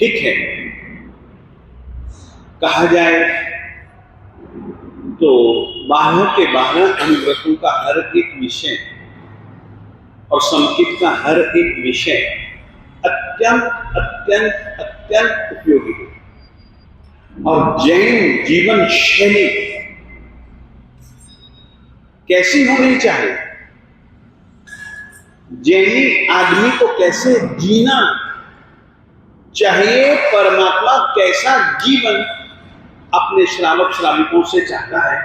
ठीक है, कहा जाए तो 12 के 12 अनुव्रतों का हर एक विषय और संकित का हर एक विषय अत्यंत अत्यंत अत्यंत उपयोगी है। और जैन जीवन शैली कैसी होनी चाहिए, जैनी आदमी को कैसे जीना चाहिए, परमात्मा कैसा जीवन अपने श्रावक श्राविकों से चाहता है,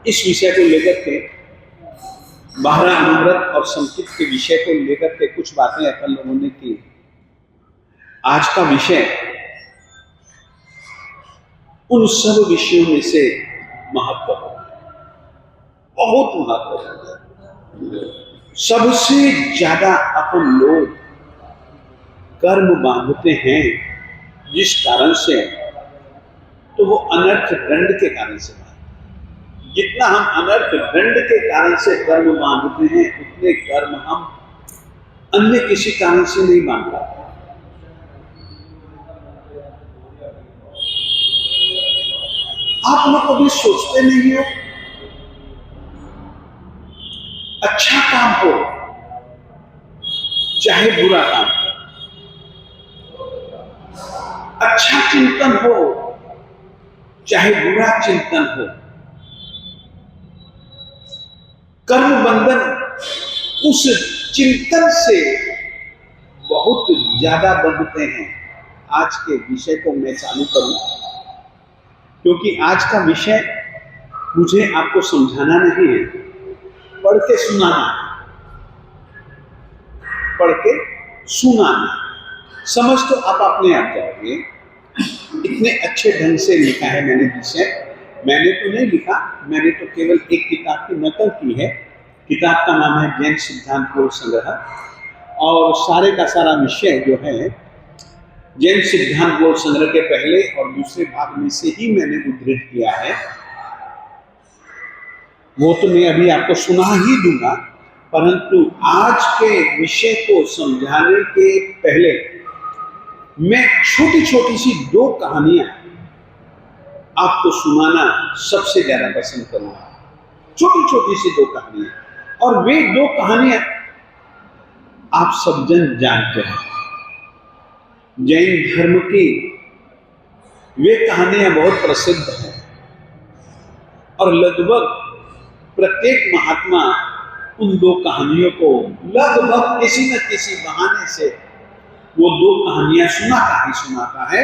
इस विषय को लेकर के 12 अनुव्रत और संकित के विषय को लेकर के कुछ बातें अपन लोगों ने की। आज का विषय उन सब विषयों में से महत्वपूर्ण है, बहुत महत्वपूर्ण है। सबसे ज्यादा अपन लोग कर्म बांधते हैं जिस कारण से, तो वो अनर्थ दंड के कारण से। जितना हम अनर्थ दंड के कारण से कर्म बांधते हैं, उतने कर्म हम अन्य किसी कारण से नहीं बांध पाते। आप लोग कभी सोचते नहीं हो, अच्छा काम हो चाहे बुरा काम हो, अच्छा चिंतन हो चाहे बुरा चिंतन हो, कर्म बंधन उस चिंतन से बहुत ज्यादा बंधते हैं। आज के विषय को मैं चालू करूं, क्योंकि आज का विषय मुझे आपको समझाना नहीं है, पढ़ के सुनाना, पढ़ के सुनाना। समझ तो आप अपने आप जाओगे, इतने अच्छे ढंग से लिखा है मैंने विषय। मैंने तो नहीं लिखा, मैंने तो केवल एक किताब की नकल की है। किताब का नाम है जैन सिद्धांत बोध संग्रह, और सारे का सारा विषय जो है जैन सिद्धांत बोध संग्रह के पहले और दूसरे भाग में से ही मैंने उद्धृत किया है। वो तो मैं अभी आपको सुना ही दूंगा, परंतु आज के विषय को समझाने के पहले मैं छोटी छोटी सी 2 कहानियां आपको सुनाना सबसे ज्यादा पसंद करूंगा। छोटी छोटी सी 2 कहानियां, और वे 2 कहानियां आप सब जन जानते हैं। जैन धर्म की वे कहानियां बहुत प्रसिद्ध हैं, और लगभग प्रत्येक महात्मा उन 2 कहानियों को लगभग किसी न किसी बहाने से वो 2 कहानियां सुनाता है।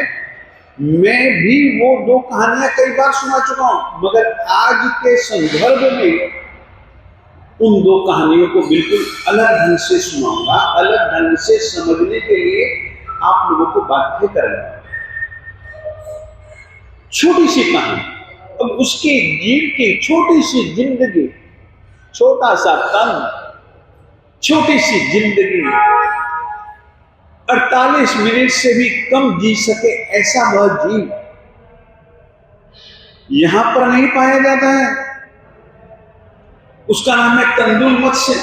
मैं भी वो 2 कहानियां कई बार सुना चुका हूं, मगर आज के संदर्भ में उन 2 कहानियों को बिल्कुल अलग ढंग से सुनाऊंगा, अलग ढंग से समझने के लिए आप लोगों को बाध्य करूंगा। छोटी सी कहानी, अब उसके जीव की छोटी सी जिंदगी, छोटा सा तन, छोटी सी जिंदगी, 48 मिनट से भी कम जी सके ऐसा वह जीव यहां पर नहीं पाया जाता है। उसका नाम है तंदुल मत्स्य।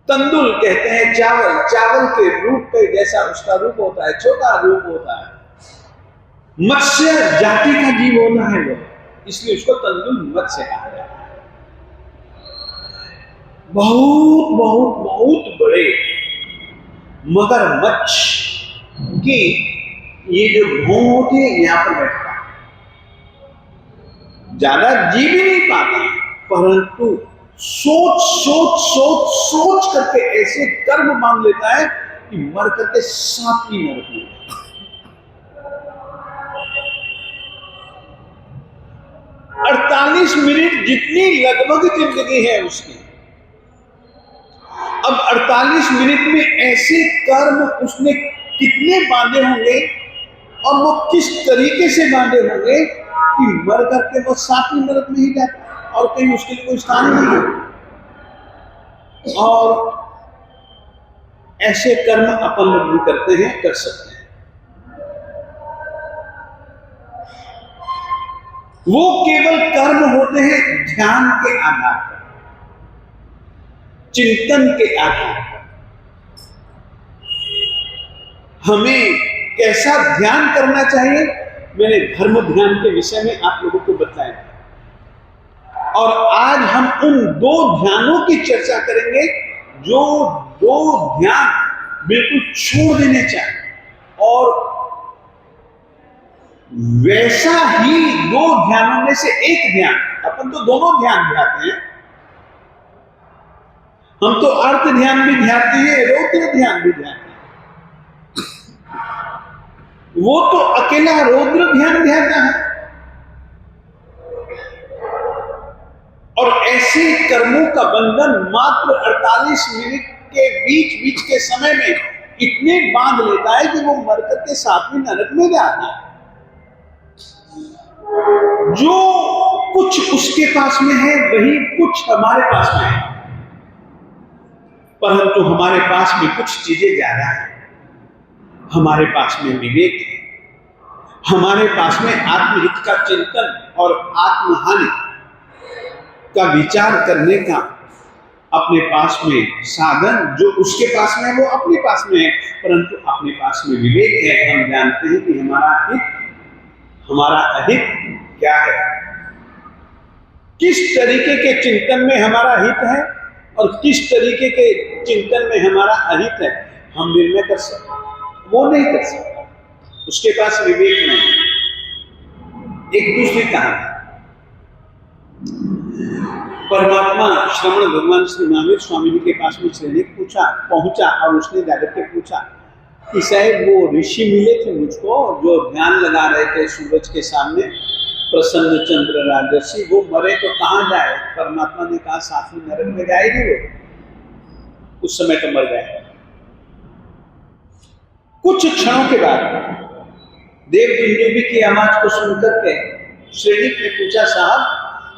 तंदुल कहते हैं चावल, चावल के रूप पे जैसा उसका रूप होता है, छोटा रूप होता है। मत्स्य जाति का जीव होता है वो, इसलिए उसको तंदुल मत्स्य कहा जाता है। बहुत बहुत बहुत बड़े मगरमच्छ की ये जो भौं होती है, यहां पर बैठता है। ज्यादा जी भी नहीं पाता, परंतु सोच सोच सोच सोच करके ऐसे कर्म मान लेता है कि मर करके 7वीं नरक में। 48 मिनट जितनी लगभग जिंदगी है उसकी, अब 48 मिनट में ऐसे कर्म उसने कितने बांधे होंगे, और वो किस तरीके से बांधे होंगे कि मर करके वो 7वीं नरक में ही जाता है, और कहीं उसके लिए कोई स्थान नहीं है। और ऐसे कर्म अपन लोग भी करते हैं, कर सकते हैं। वो केवल कर्म होते हैं ध्यान के आधार पर, चिंतन के आधार पर। हमें कैसा ध्यान करना चाहिए, मैंने धर्म ध्यान के विषय में आप लोगों को बताया। और आज हम उन दो ध्यानों की चर्चा करेंगे जो दो ध्यान बिल्कुल छोड़ देने चाहिए, और वैसा ही दो ध्यानों में से एक ध्यान, अपन तो दोनों ध्यान ध्याते हैं, हम तो अर्थ ध्यान भी ध्याते हैं, रौद्र ध्यान भी ध्याते हैं। वो तो अकेला रौद्र ध्यान ध्याता है। और ऐसे कर्मों का बंधन मात्र 48 मिनट के बीच बीच के समय में इतने बांध लेता है कि वो मरकर के 7वें नरक में जाता है। जो कुछ उसके पास में है वही कुछ हमारे पास में है, परंतु हमारे पास में कुछ चीजें ज्यादा है। हमारे पास में विवेक है, हमारे पास में आत्महित का चिंतन और आत्महानि का विचार करने का अपने पास में साधन जो उसके पास में है वो अपने पास में है, परंतु अपने पास में विवेक है। हम जानते हैं कि हमारा हित, हमारा अहित क्या है, किस तरीके के चिंतन में हमारा हित है और किस तरीके के चिंतन में हमारा अहित है, हम निर्णय कर सकते, वो नहीं कर सकता, उसके पास विवेक नहीं। एक दूसरी कहानी, परमात्मा श्रवण भगवान श्री महावीर स्वामी जी के पास में श्रेणिक पहुंचा और उसने जाकर के पूछा कि साहब वो ऋषि मिले थे मुझको जो ध्यान लगा रहे थे सूरज के सामने, प्रसन्न चंद्र राजर्षि, वो मरे तो कहाँ जाए? परमात्मा ने कहा 7वें नरक में जाएगी वो, उस समय तो मर गए। कुछ क्षणों के बाद देव दुंदुभी की आवाज को सुनकर के श्रेणिक ने पूछा, साहब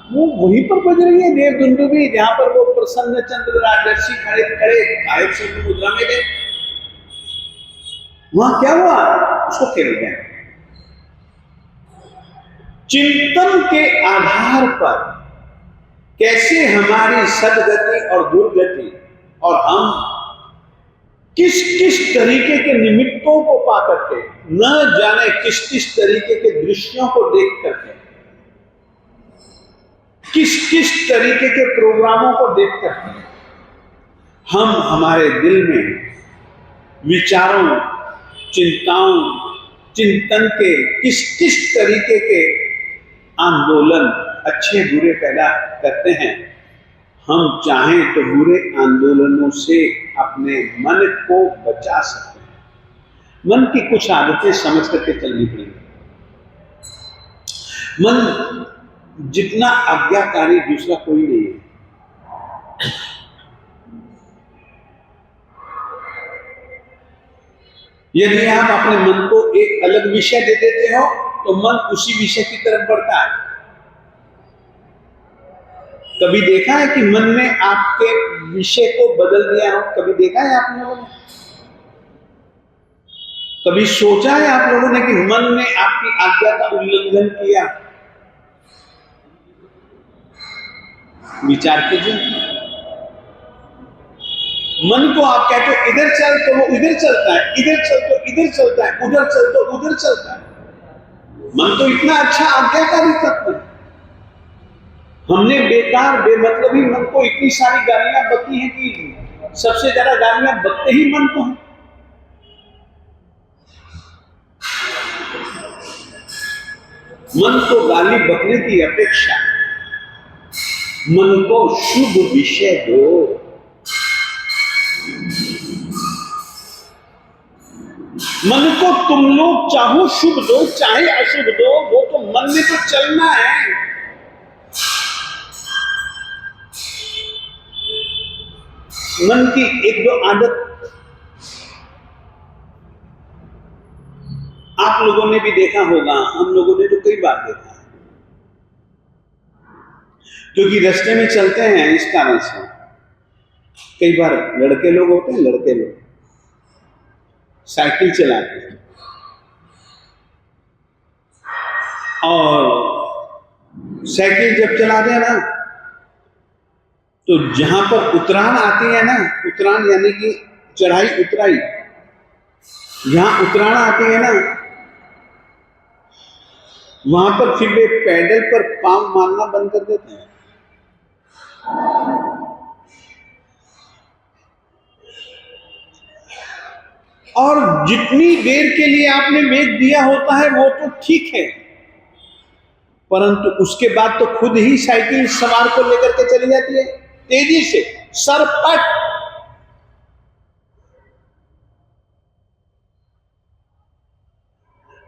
वो वहीं पर बज रही है देव दुंदुभी जहां पर वो प्रसन्न चंद्र राजर्षि खड़े खड़े गायब से मुद्रा में थे, वहां क्या हुआ? उसको खेल गए। चिंतन के आधार पर कैसे हमारी सदगति और दुर्गति और हम किस किस तरीके के निमित्तों को पा करके, न जाने किस किस तरीके के दृश्यों को देख करके, किस किस तरीके के प्रोग्रामों को देख करके हम हमारे दिल में विचारों, चिंताओं, चिंतन के किस किस तरीके के आंदोलन अच्छे बुरे पैदा करते हैं। हम चाहें तो बुरे आंदोलनों से अपने मन को बचा सकते हैं। मन की कुछ आदतें समझ करके चलनी पड़ेगी। मन जितना आज्ञाकारी दूसरा कोई नहीं है। यदि आप अपने मन को एक अलग विषय दे देते हो तो मन उसी विषय की तरफ बढ़ता है। कभी देखा है कि मन ने आपके विषय को बदल दिया हो? कभी देखा है आप लोगों ने? कभी सोचा है आप लोगों ने कि मन ने आपकी आज्ञा का उल्लंघन किया? विचार कीजिए। मन को आप कहते हो इधर चल तो वो इधर चलता है, इधर चल तो इधर चलता है, उधर चल तो उधर चलता है। मन तो इतना अच्छा आज्ञाकारी तत्व है। हमने बेकार बेमतलबी मन को इतनी सारी गालियां बकी हैं कि सबसे ज्यादा गालियां बकते ही मन को हैं। मन को गाली बकने की अपेक्षा मन को शुभ विषय दो। मन को तुम लोग चाहो शुभ दो चाहे अशुभ दो, वो तो मन में तो चलना है। मन की एक दो आदत आप लोगों ने भी देखा होगा, हम लोगों ने तो कई बार देखा है, क्योंकि रास्ते में चलते हैं इस कारण से। कई बार लड़के लोग होते हैं, लड़के लोग साइकिल चलाते हैं और साइकिल जब चलाते हैं ना तो जहां पर उतरान आती है ना, उतरान यानी कि चढ़ाई उतराई, जहां उत्तरायण आते हैं ना, वहां पर फिर वे पैडल पर पांव मारना बंद कर देते हैं। और जितनी देर के लिए आपने वेग दिया होता है वो तो ठीक है, परंतु उसके बाद तो खुद ही साइकिल सवार को लेकर के चली जाती है तेजी से, सरपट।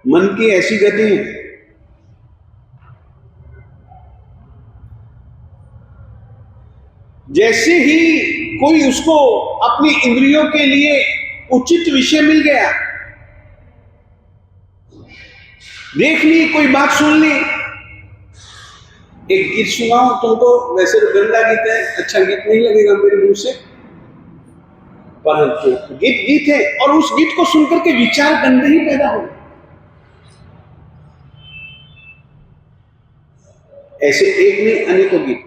मन की ऐसी गति है। जैसे ही कोई उसको अपनी इंद्रियों के लिए उचित विषय मिल गया, देख ली, कोई बात सुन ली, एक गीत सुनाओ तुमको, वैसे तो गंदा गीत है, अच्छा गीत नहीं लगेगा मेरे मुंह से, परंतु गीत गीत है, और उस गीत को सुनकर के विचार गंदे ही पैदा हो। ऐसे एक नहीं अनेकों गीत।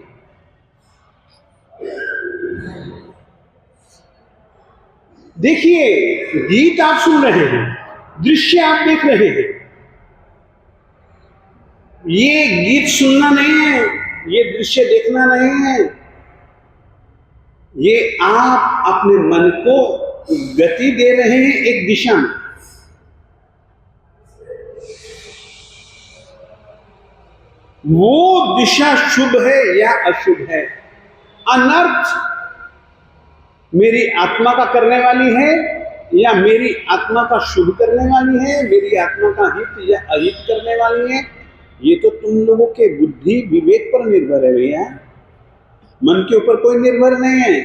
देखिए, गीत आप सुन रहे हैं, दृश्य आप देख रहे हैं, ये गीत सुनना नहीं है, ये दृश्य देखना नहीं है, ये आप अपने मन को गति दे रहे हैं एक दिशा में। वो दिशा शुभ है या अशुभ है, अनर्थ मेरी आत्मा का करने वाली है या मेरी आत्मा का शुभ करने वाली है, मेरी आत्मा का हित या अहित करने वाली है, ये तो तुम लोगों के बुद्धि विवेक पर निर्भर है भैया, मन के ऊपर कोई निर्भर नहीं है।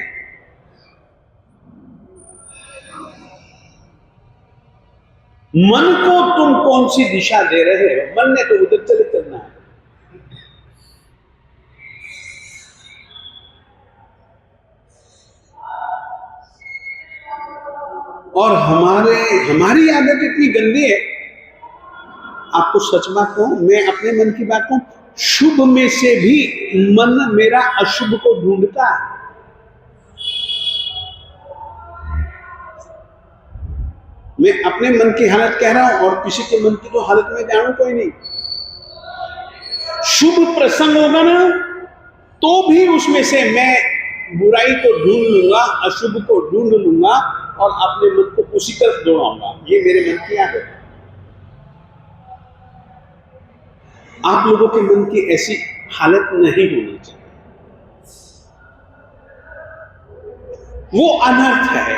मन को तुम कौन सी दिशा दे रहे हो, मन ने तो उधर चले करना है। और हमारी आदत इतनी गंदी है, आपको सच बात कहूं, मैं अपने मन की बात कहूं, शुभ में से भी मन मेरा अशुभ को ढूंढता है। मैं अपने मन की हालत कह रहा हूं, और किसी के मन की तो हालत में जानू कोई नहीं। शुभ प्रसंग होगा ना, तो भी उसमें से मैं बुराई को ढूंढ लूंगा, अशुभ को ढूंढ लूंगा और अपने मन को उसी तरफ दौड़ाऊंगा। ये मेरे मन की आदत है। आप लोगों के मन की ऐसी हालत नहीं होनी चाहिए, वो अनर्थ है,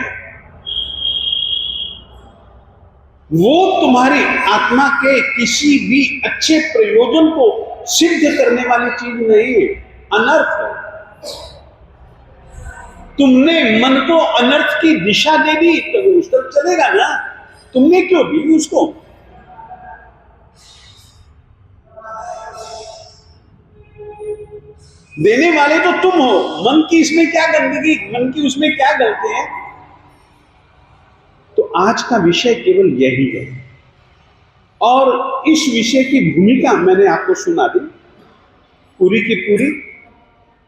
वो तुम्हारी आत्मा के किसी भी अच्छे प्रयोजन को सिद्ध करने वाली चीज नहीं है, अनर्थ है। तुमने मन को अनर्थ की दिशा दे दी तो वो उस तरफ चलेगा ना, तुमने क्यों दी उसको? देने वाले तो तुम हो। मन की इसमें क्या गंदगी, मन की उसमें क्या गलती है? तो आज का विषय केवल यही है, और इस विषय की भूमिका मैंने आपको सुना दी पूरी की पूरी,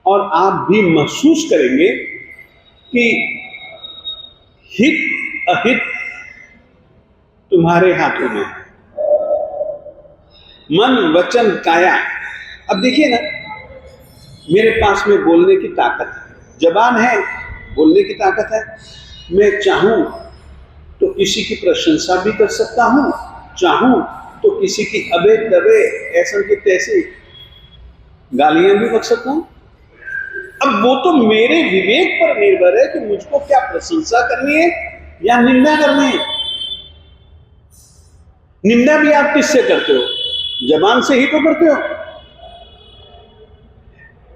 और आप भी महसूस करेंगे कि हित अहित तुम्हारे हाथों में है। मन वचन काया। अब देखिए ना, मेरे पास में बोलने की ताकत है, जबान है, बोलने की ताकत है। मैं चाहूं तो किसी की प्रशंसा भी कर सकता हूं, चाहूं तो किसी की अबे दबे ऐसा की तैसी गालियां भी बक सकता हूं। अब वो तो मेरे विवेक पर निर्भर है कि मुझको क्या प्रशंसा करनी है या निंदा करनी है। निंदा भी आप किससे करते हो? जबान से ही तो करते हो।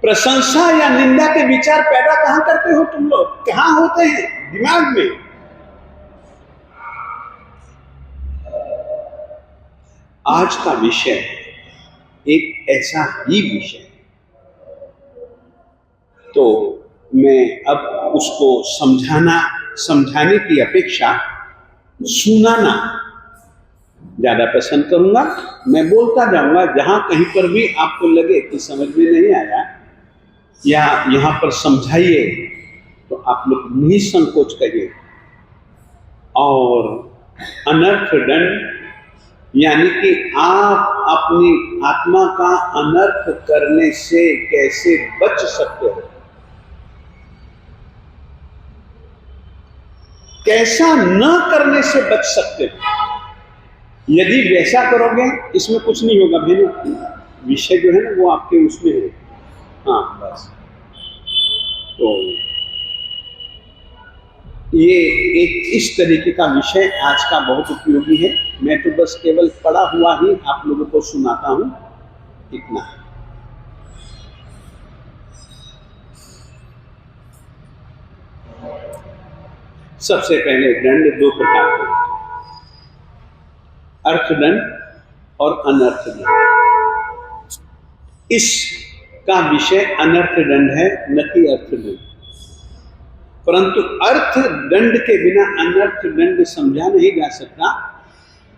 प्रशंसा या निंदा के विचार पैदा कहां करते हो तुम लोग? कहां होते हैं? दिमाग में। आज का विषय एक ऐसा ही विषय है, तो मैं अब उसको समझाने की अपेक्षा सुनाना ज्यादा पसंद करूंगा। मैं बोलता जाऊंगा, जहां कहीं पर भी आपको लगे कि समझ में नहीं आया या यहां पर समझाइए, तो आप लोग निसंकोच करिए और अनर्थ दंड यानी कि आप अपनी आत्मा का अनर्थ करने से कैसे बच सकते हो, कैसा न करने से बच सकते हो। यदि वैसा करोगे इसमें कुछ नहीं होगा बहनों, विषय जो है ना वो आपके उसमें है। हाँ बस, तो ये एक इस तरीके का विषय आज का बहुत उपयोगी है। मैं तो बस केवल पढ़ा हुआ ही आप लोगों को सुनाता हूं, इतना। सबसे पहले दंड दो प्रकार के, अर्थदंड और अनर्थ दंड। इसका विषय अनर्थ दंड है, न कि अर्थदंड। परंतु अर्थ दंड के बिना अनर्थ दंड समझा नहीं जा सकता,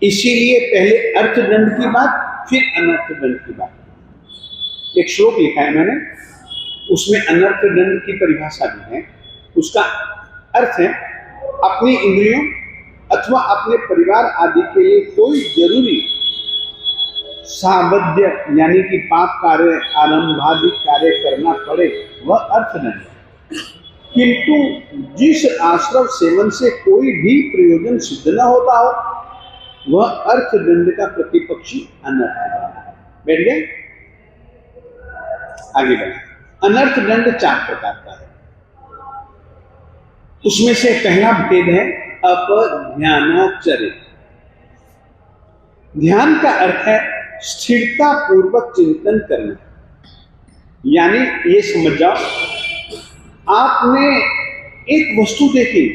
इसीलिए पहले अर्थ दंड की बात, फिर अनर्थ दंड की बात। एक श्लोक लिखा है मैंने, उसमें अनर्थ दंड की परिभाषा भी है। उसका अर्थ है अपनी इंद्रियों अथवा अपने परिवार आदि के लिए कोई जरूरी सावध्य यानी कि पाप कार्य, आरंभादि कार्य करना पड़े, वह अर्थदंड है। किंतु जिस आश्रव सेवन से कोई भी प्रयोजन सिद्ध न होता हो, वह अर्थदंड का प्रतिपक्षी अनर्थ दंड है। बैठ गए, आगे बढ़े। अनर्थ दंड 4 प्रकार का है। उसमें से पहला भेद है अपध्यानाचरित। ध्यान का अर्थ है स्थिरता पूर्वक चिंतन करना, यानी ये समझ जाओ आपने एक वस्तु देखी,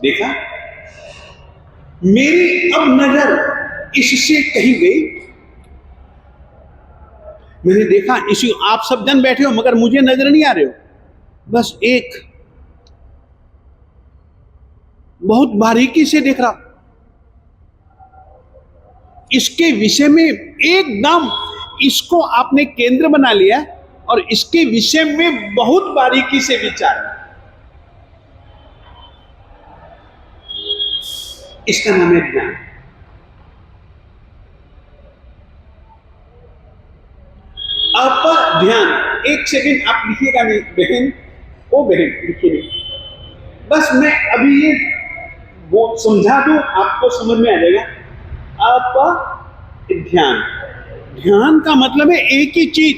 देखा, मेरी अब नजर इससे कहीं गई, मैंने देखा, इसी आप सब जन बैठे हो मगर मुझे नजर नहीं आ रहे हो, बस एक बहुत बारीकी से देख रहा, इसके विषय में एकदम इसको आपने केंद्र बना लिया और इसके विषय में बहुत बारीकी से विचार, इसका नाम है ध्यान। ध्यान, एक सेकंड आप लिखिएगा नहीं बहन, ओ बहन लिखिए, बस मैं अभी ये वो समझा दूं, आपको समझ में आ जाएगा। आप ध्यान, ध्यान का मतलब है एक ही चीज,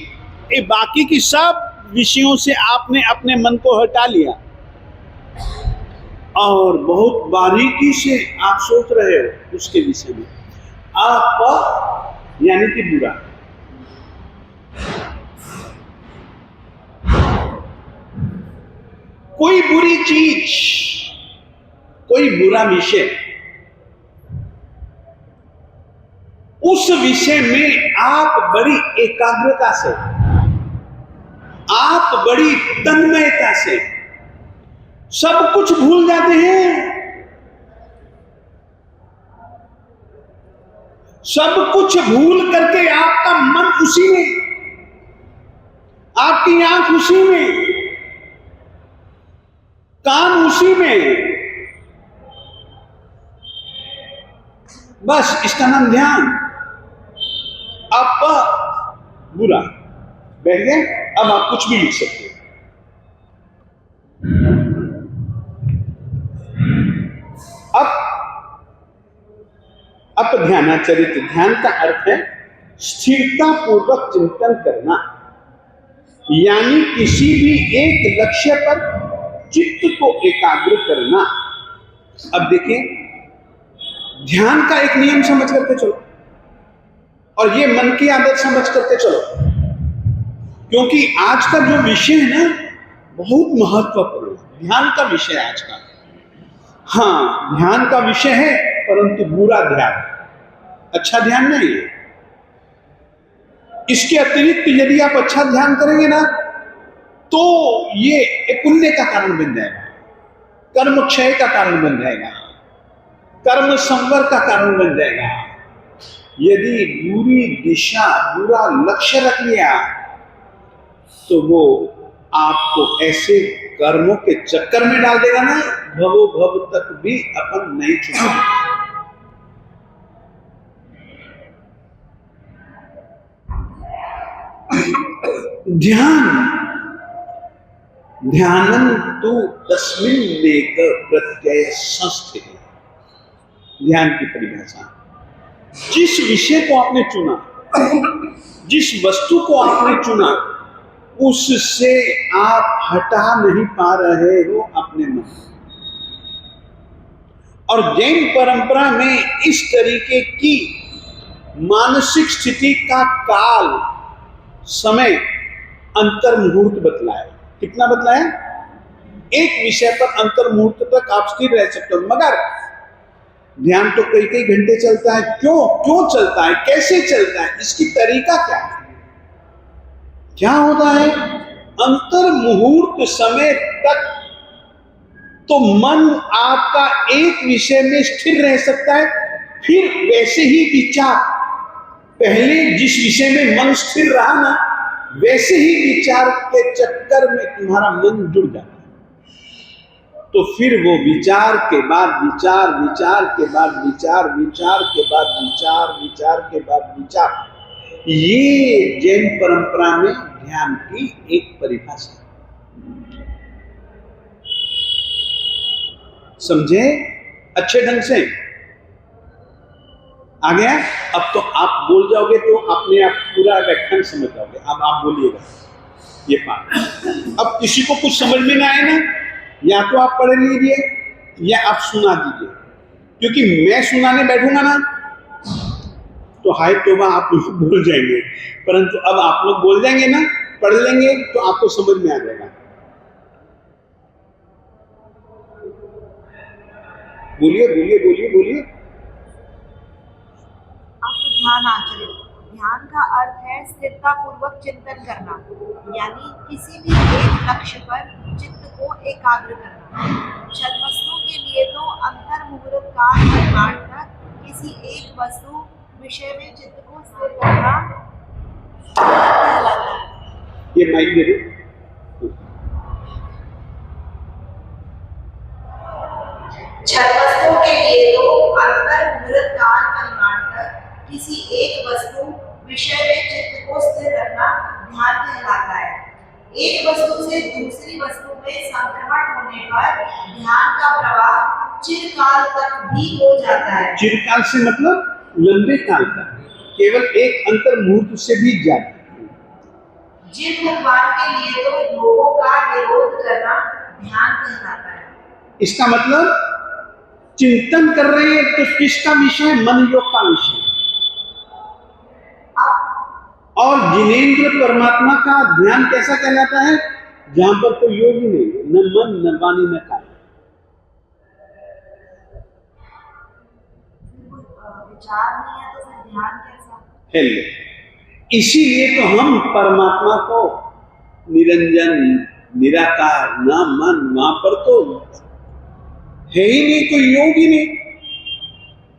बाकी की सब विषयों से आपने अपने मन को हटा लिया और बहुत बारीकी से आप सोच रहे हो उसके विषय में। आप यानी कि बुरा, कोई बुरी चीज, कोई बुरा विषय, उस विषय में आप बड़ी एकाग्रता से, आप बड़ी तन्मयता से सब कुछ भूल जाते हैं, सब कुछ भूल करके आपका मन उसी में, आपकी आंख उसी में, कान उसी में, बस इसका नाम ध्यान। आप बुरा बैठ गए, अब आप कुछ भी लिख सकते हो। अब ध्यानाचरित, ध्यान का अर्थ है स्थिरता पूर्वक चिंतन करना, यानी किसी भी एक लक्ष्य पर चित्त को एकाग्र करना। अब देखिए, ध्यान का एक नियम समझ करके चलो और ये मन की आदत समझ करके चलो, क्योंकि आज का जो विषय है ना बहुत महत्वपूर्ण है। ध्यान का विषय आज का, हाँ ध्यान का विषय है, परंतु बुरा ध्यान, अच्छा ध्यान नहीं है। इसके अतिरिक्त यदि आप अच्छा ध्यान करेंगे ना तो ये पुण्य का कारण बन जाएगा, कर्म क्षय का कारण बन जाएगा, कर्म संवर का कारण बन जाएगा। यदि बुरी दिशा, बुरा लक्ष्य रख लिया तो वो आपको ऐसे कर्मों के चक्कर में डाल देगा ना, भवो भव तक भी अपन नहीं छूटा। ध्यानम तु तस्मिन् नेक प्रत्यय संस्थित। ध्यान की परिभाषा, जिस विषय को आपने चुना, जिस वस्तु को आपने चुना, उससे आप हटा नहीं पा रहे हो अपने मन। और जैन परंपरा में इस तरीके की मानसिक स्थिति का काल, समय, अंतर मुहूर्त बतलाया। कितना बतलाया? एक विषय पर अंतर मुहूर्त तक आप स्थिर रह सकते हो, मगर ध्यान तो कई कई घंटे चलता है। क्यों चलता है, कैसे चलता है, इसकी तरीका क्या है? क्या होता है? अंतर मुहूर्त समय तक तो मन आपका एक विषय में स्थिर रह सकता है, फिर वैसे ही विचार, पहले जिस विषय में मन स्थिर रहा ना, वैसे ही विचार के चक्कर में तुम्हारा मन जुड़ जाता है। तो फिर वो विचार के बाद विचार, विचार के बाद विचार, विचार के बाद विचार, विचार के बाद विचार। ये जैन परंपरा में ध्यान की एक परिभाषा। समझे अच्छे ढंग से? आ गया? अब तो आप बोल जाओगे तो अपने आप पूरा व्याख्यान समझ जाओगे। अब आप बोलिएगा ये बात। अब किसी को कुछ समझ में ना आए ना, या तो आप पढ़ लीजिए या आप सुना दीजिए, क्योंकि मैं सुनाने बैठूंगा ना तो हाय तोबा आप भूल जाएंगे, परंतु अब आप लोग बोल जाएंगे ना, पढ़ लेंगे तो आपको समझ में आ जाएगा। बोलिए बोलिए बोलिए बोलिए। आपको ध्यान आचरण। ध्यान का अर्थ है स्थिरता पूर्वक चिंतन करना, यानी किसी भी एक लक्ष्य पर चित्त को एकाग्र करना। छद्मस्तु के लिए तो अंतर मुहूर्त काल निर्माण तक किसी एक वस्तु विषय में चित्त को स्थिर करना कहलाता है। ये माइक दे दो। छद्मस्तु के लिए तो अंतर मुहूर्त काल निर्माण तक किसी एक वस्तु विषय में चित्त को स्थिर रखना ध्यान कहलाता है। एक वस्तु से दूसरी वस्तु में संक्रमण होने पर ध्यान का प्रवाह चिरकाल तक भी हो जाता है। चिरकाल से मतलब लंबे काल तक, केवल एक अंतर मुहूर्त से भी ज्यादा। जिन भगवान के लिए तो योगों का निरोध करना ध्यान कहलाता है। इसका मतलब चिंतन कर रहे हैं तो किसका विषय? मन योग का विषय। और जिनेंद्र परमात्मा का ध्यान कैसा कहलाता है? जहां पर कोई योग ही नहीं, न मन न वाणी न काया। विचार नहीं है तो फिर ध्यान कैसा है? इसीलिए तो हम परमात्मा को निरंजन, निराकार, न मन, वहां पर तो है ही नहीं, कोई योग ही नहीं।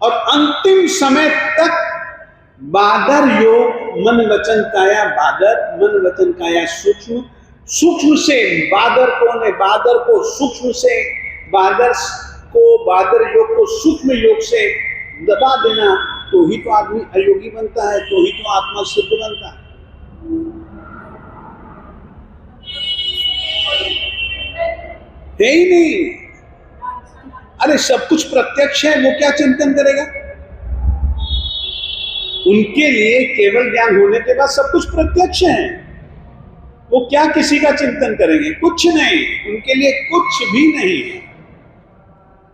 और अंतिम समय तक बादर योग, मन वचन काया बादर, मन वचन काया सूक्ष्म, सूक्ष्म से बादर कौन है? बादर को सूक्ष्म से, बादर को, बादर योग को सूक्ष्म योग से दबा देना, तो ही तो आदमी अयोगी बनता है, तो ही तो आत्मा सिद्ध बनता है। है ही नहीं। अरे सब कुछ प्रत्यक्ष है, वो क्या चिंतन करेगा? उनके लिए केवल ज्ञान होने के बाद सब कुछ प्रत्यक्ष है, वो क्या किसी का चिंतन करेंगे? कुछ नहीं, उनके लिए कुछ भी नहीं है।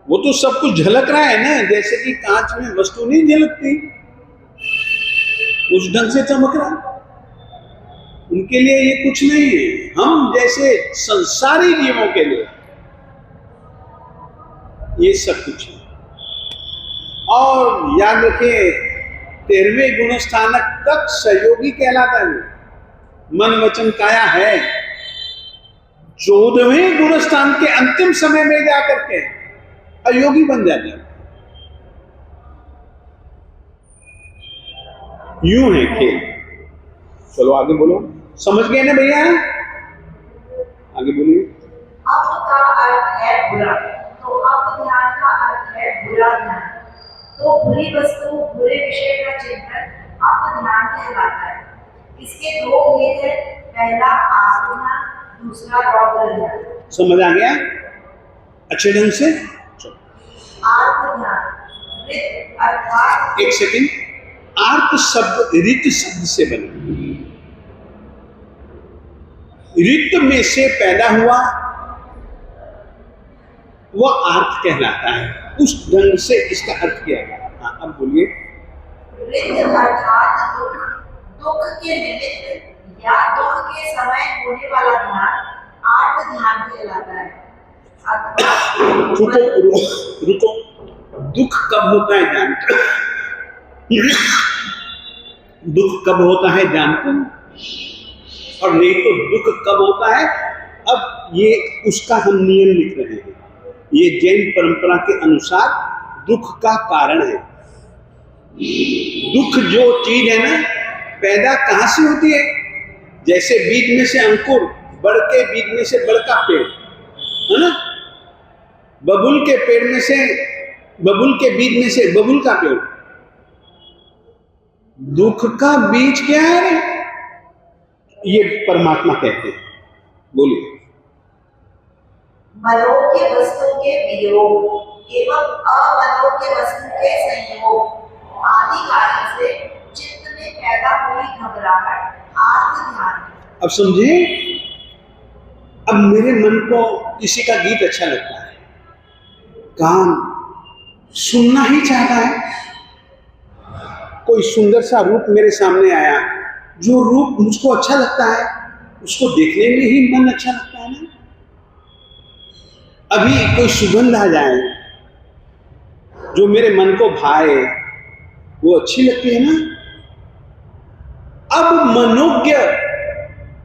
वो तो सब कुछ झलक रहा है ना, जैसे कि कांच में वस्तु नहीं झलकती, उस ढंग से चमक रहा। उनके लिए ये कुछ नहीं है। हम जैसे संसारी जीवों के लिए ये सब कुछ है। और याद रखिए, 13वें गुण स्थानक तक सहयोगी कहलाता है, मन वचन काया है। 14वें गुण स्थान के अंतिम समय में जाकर के अयोगी बन जाते हैं। यूं है खेल। चलो आगे बोलो, समझ गए ना भैया? आगे बोलिए। अप का अर्थ है बुरा, तो अप ध्यान का अर्थ है बुरा ध्यान। तो बुरी वस्तु, बुरे विषय का चिंतन अप ध्यान कहलाता है। इसके दो भेद हैं, पहला आत्म ध्यान, दूसरा रौद्र ध्यान। समझ आ गया अच्छे ढंग से? आत्म ध्यान रित अर्थात, एक सेकंड, आर्त शब्द रित शब्द से बना, रित में से पैदा हुआ वह अर्थ कहलाता है। उस ढंग से इसका अर्थ किया गया। हाँ, अब बोलिए। रित अर्थात दुख, दुख के निमित्त या दुख के समय होने वाला ध्यान आत्म ध्यान कहलाता है। अथवा रुको, दुख कब होता है जानते? दुख कब होता है जानते? और नहीं तो दुख कब होता है? अब ये उसका हम नियम लिख रहे हैं। ये जैन परंपरा के अनुसार दुख का कारण है। दुख जो चीज है ना, पैदा कहां से होती है? जैसे बीज में से अंकुर, बढ़ के बीज में से बड़का पेड़, है ना? बबुल के पेड़ में से, बबुल के बीज में से बबुल का पेड़। दुख का बीज क्या है? ये परमात्मा कहते हैं। बोलिए। मनोज्ञ वस्तु के वियोग एवं अमनोज्ञ वस्तु के संयोग आदि कारण से चित्त में पैदा हुई घबराहट आत्म ध्यान। अब समझे? अब मेरे मन को किसी का गीत अच्छा लगता है, कान सुनना ही चाहता है। कोई सुंदर सा रूप मेरे सामने आया, जो रूप मुझको अच्छा लगता है उसको देखने में ही मन अच्छा लगता है ना। अभी कोई सुगंध आ जाए जो मेरे मन को भाए, वो अच्छी लगती है ना। अब मनोज्ञ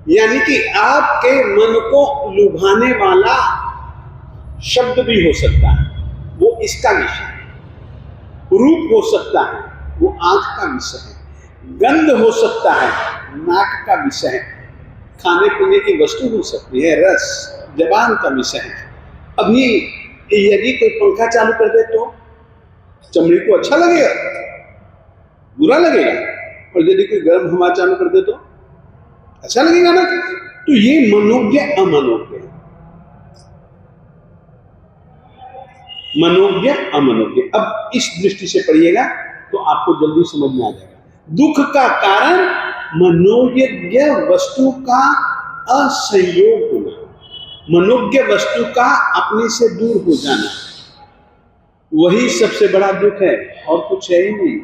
यानी कि आपके मन को लुभाने वाला शब्द भी हो सकता है, वो इसका विषय है। रूप हो सकता है, वो आंख का विषय है। गंध हो सकता है, नाक का विषय है। खाने पीने की वस्तु हो सकती है, रस जबान का विषय है। अभी यदि कोई पंखा चालू कर दे तो चमड़ी को अच्छा लगेगा, बुरा लगेगा। और यदि कोई गर्म हवा चालू कर दे तो अच्छा लगेगा ना। तो ये मनोज्ञ अमनोज्ञ, मनोज्ञ अमनोज्ञ। अब इस दृष्टि से पढ़िएगा तो आपको जल्दी समझ में आ जाएगा। दुख का कारण मनोज्ञ वस्तु का असंयोग होना, मनोज्ञ वस्तु का अपने से दूर हो जाना, वही सबसे बड़ा दुख है। और कुछ है ही नहीं।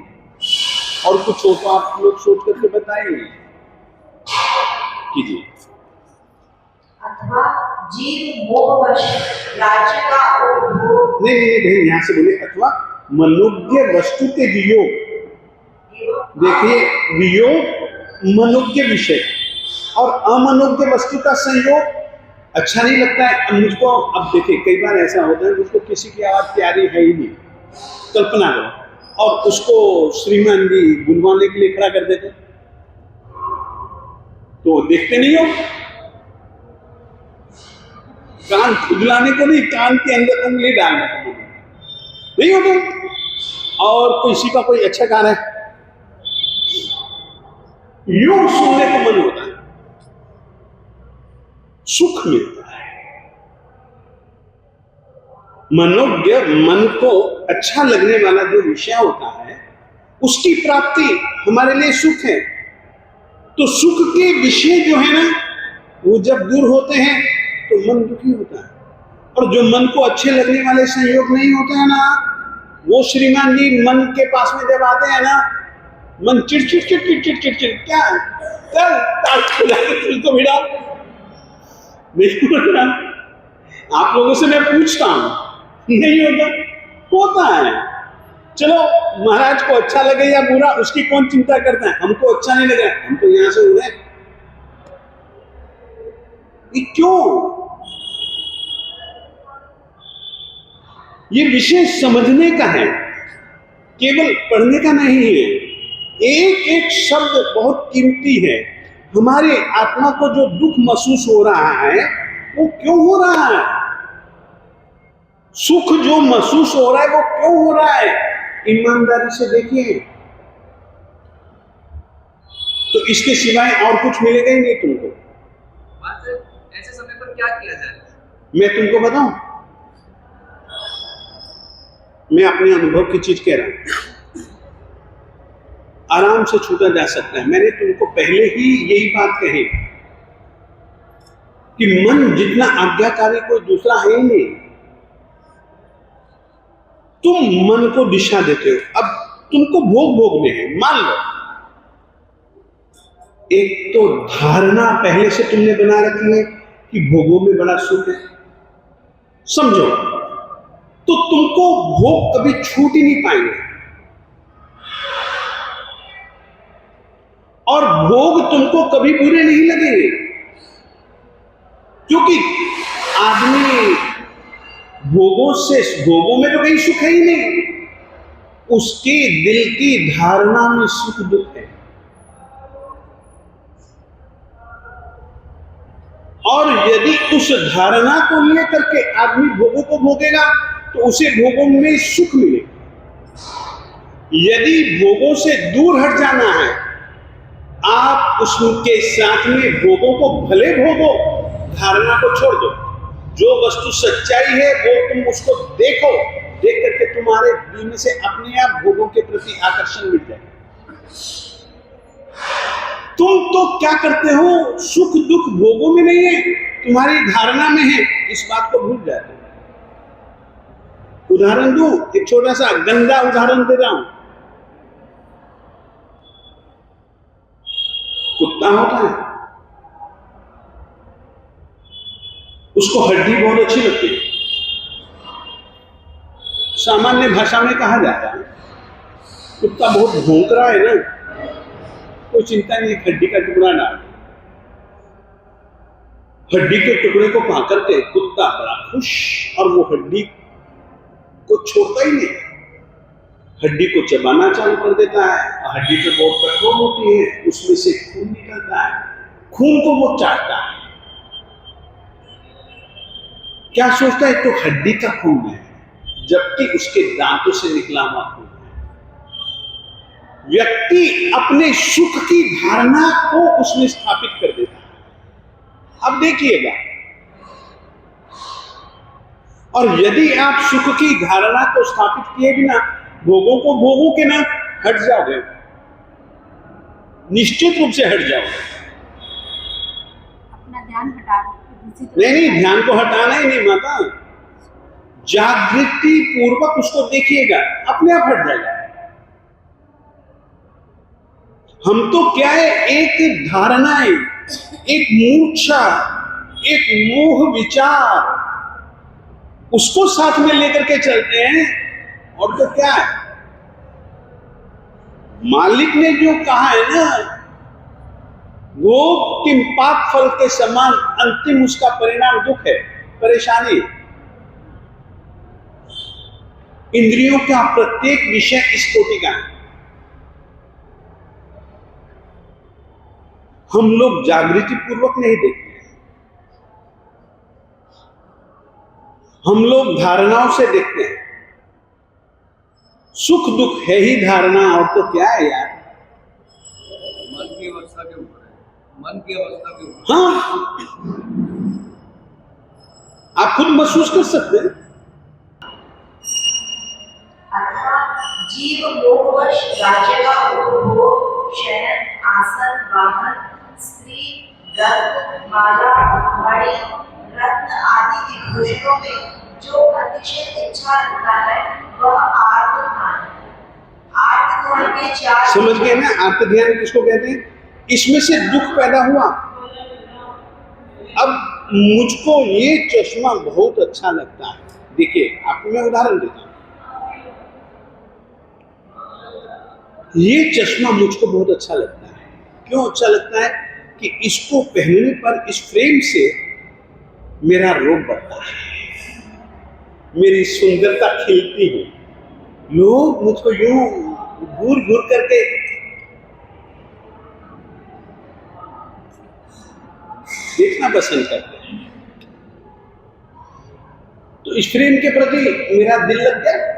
और कुछ हो तो आप लोग सोच करके बताइए, कीजिए। अथवा जीव मोहवश राज्य का उपभोग। नहीं, यहाँ से बोले अथवा मनोज्ञ वस्तु के वियोग। देखिए, वियोग मनोज्ञ विषय और अमनोज्ञ वस्तु का संयोग अच्छा नहीं लगता है। अब मुझको, अब देखिए कई बार ऐसा होता है मुझको किसी की आवाज प्यारी है ही नहीं, कल्पना करो, और उसको श्रीमान जी बुलवाने के लिए खड़ा कर देते तो देखते नहीं हो। कान खुजलाने को नहीं, कान के अंदर उंगली डालने को नहीं होता। और किसी का कोई अच्छा गाना है, यूं सुनने को मन होता है, सुख मिलता है। मनोज्ञ, मन को अच्छा लगने वाला जो विषय होता है उसकी प्राप्ति हमारे लिए सुख है। तो सुख के विषय जो है ना, वो जब दूर होते हैं तो मन दुखी होता है। और जो मन को अच्छे लगने वाले संयोग नहीं होते हैं ना, वो श्रीमान जी मन के पास में जब आते हैं ना, मन चिड़चिड़ चिड़चिड़ चिड़चिड़ चिड़, क्या चल तो भिड़ा नहीं। आप लोगों से मैं पूछता हूं, नहीं होता है। चलो महाराज को अच्छा लगे या बुरा, उसकी कौन चिंता करता है। हमको अच्छा नहीं लगा, हम तो यहां से उड़े। क्यों? ये विषय समझने का है, केवल पढ़ने का नहीं है। एक एक शब्द बहुत कीमती है। हमारे आत्मा को जो दुख महसूस हो रहा है वो क्यों हो रहा है? सुख जो महसूस हो रहा है वो क्यों हो रहा है? ईमानदारी से देखिए, तो इसके सिवाय और कुछ मिलेगा ही नहीं तुमको। ऐसे समय पर क्या किया जाए? मैं तुमको बताऊं, मैं अपने अनुभव की चीज कह रहा हूं। आराम से छूटा जा सकता है। मैंने तुमको पहले ही यही बात कही कि मन जितना आज्ञाकारी कोई दूसरा है ही नहीं। तुम मन को दिशा देते हो। अब तुमको भोग भोगने हैं, मान लो एक तो धारणा पहले से तुमने बना रखी है कि भोगों में बड़ा सुख है, समझो, तो तुमको भोग कभी छूट ही नहीं पाएंगे। और भोग तुमको कभी बुरे नहीं लगेंगे, क्योंकि आदमी भोगों में तो कहीं सुख है ही नहीं। उसके दिल की धारणा में सुख दुख है। और यदि उस धारणा को लेकर के आदमी भोगों को भोगेगा तो उसे भोगों में सुख मिलेगा। यदि भोगों से दूर हट जाना है, आप उसके साथ में भोगों को भले भोगो, धारणा को छोड़ दो। जो वस्तु सच्चाई है वो तुम उसको देखो, देख करके तुम्हारे दिल में से अपने आप भोगों के प्रति आकर्षण मिट जाए। तुम तो क्या करते हो, सुख दुख भोगों में नहीं है, तुम्हारी धारणा में है, इस बात को भूल जाते हो। उदाहरण दूं, एक छोटा सा गंदा उदाहरण दे रहा हूं। कुत्ता होता है, उसको हड्डी बहुत अच्छी लगती है। सामान्य भाषा में कहा जाता है कुत्ता बहुत भौंक रहा है ना, कोई चिंता नहीं, हड्डी का टुकड़ा डाल। हड्डी के टुकड़े को पा करके कुत्ता बड़ा खुश, और वो हड्डी को छोड़ता ही नहीं, हड्डी को चबाना चालू कर देता है। हड्डी तो बहुत कठोर होती है, उसमें से खून निकलता है, खून को वो चाटता है। क्या सोचता है, तो हड्डी का खून है, जबकि उसके दांतों से निकला हुआ खून है। व्यक्ति अपने सुख की धारणा को उसमें स्थापित कर देता है। अब देखिएगा, और यदि आप सुख की धारणा को स्थापित किए बिना भोगों को भोगोगे ना, हट जाओगे, निश्चित रूप से हट जाओगे। अपना ध्यान हटा नहीं, ध्यान को हटाना ही नहीं माता, जागृति पूर्वक उसको देखिएगा, अपने आप हट जाएगा। हम तो क्या है, एक धारणाएं, एक मूर्छा, एक मोह विचार, उसको साथ में लेकर के चलते हैं। और तो क्या है, मालिक ने जो कहा है ना, वो किंपाक फल के समान, अंतिम उसका परिणाम दुख है, परेशानी। इंद्रियों का प्रत्येक विषय इस कोटि का है। हम लोग जागृति पूर्वक नहीं देखते, हम लोग धारणाओं से देखते हैं। सुख दुख है ही धारणा, और तो क्या है यार, मन की अवस्था के ऊपर है, मन की अवस्था के ऊपर। हाँ, आप खुद महसूस कर सकते हैं। जीव मोहवश राज्य का उपभोग, शयन, आसन, वाहन, स्त्री, रत्न, माला, मणि, रत्न आदि विभूषणों में जो अतिशय इच्छा रखता है वह आर्तध्यान है। आर्तध्यान के चार समझ गए ना, आर्तध्यान किसको कहते हैं? इसमें से दुख पैदा हुआ। अब मुझको ये चश्मा बहुत अच्छा लगता है, देखिए आपको मैं उदाहरण देता हूं। ये चश्मा मुझको बहुत अच्छा लगता है। क्यों अच्छा लगता है? कि इसको पहनने पर इस फ्रेम से मेरा रूप बढ़ता है, मेरी सुंदरता खिलती है। लोग मुझको यूं घूर घूर करके देखना पसंद करते हैं। तो इस फ्रेम के प्रति मेरा दिल लग गया।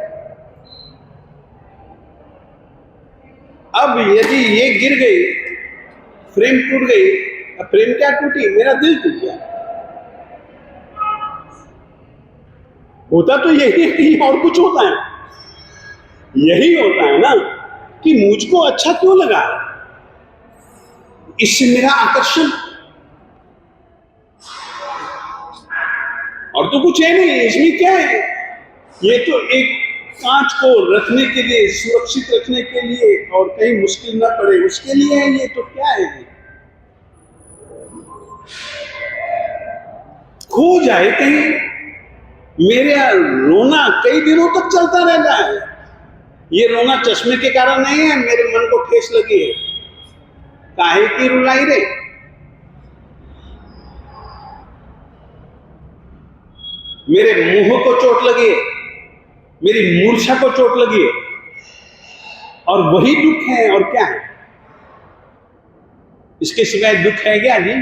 अब यदि ये गिर गई, फ्रेम टूट गई, अब फ्रेम क्या टूटी, मेरा दिल टूट गया। होता तो यही है कि और कुछ होता है, यही होता है ना कि मुझको अच्छा क्यों लगा, इससे मेरा आकर्षण, और तो कुछ है नहीं। इसमें क्या है, ये तो एक कांच को रखने के लिए, सुरक्षित रखने के लिए, और कहीं मुश्किल ना पड़े उसके लिए है। ये तो क्या है, खो जाए कहीं, मेरा रोना कई दिनों तक चलता रहता है। ये रोना चश्मे के कारण नहीं है, मेरे मन को ठेस लगी है, काहे की रुलाई रे। मेरे मुंह को चोट लगी है, मेरी मूर्छा को चोट लगी है, और वही दुख है, और क्या है, इसके सिवाय दुख है क्या जी?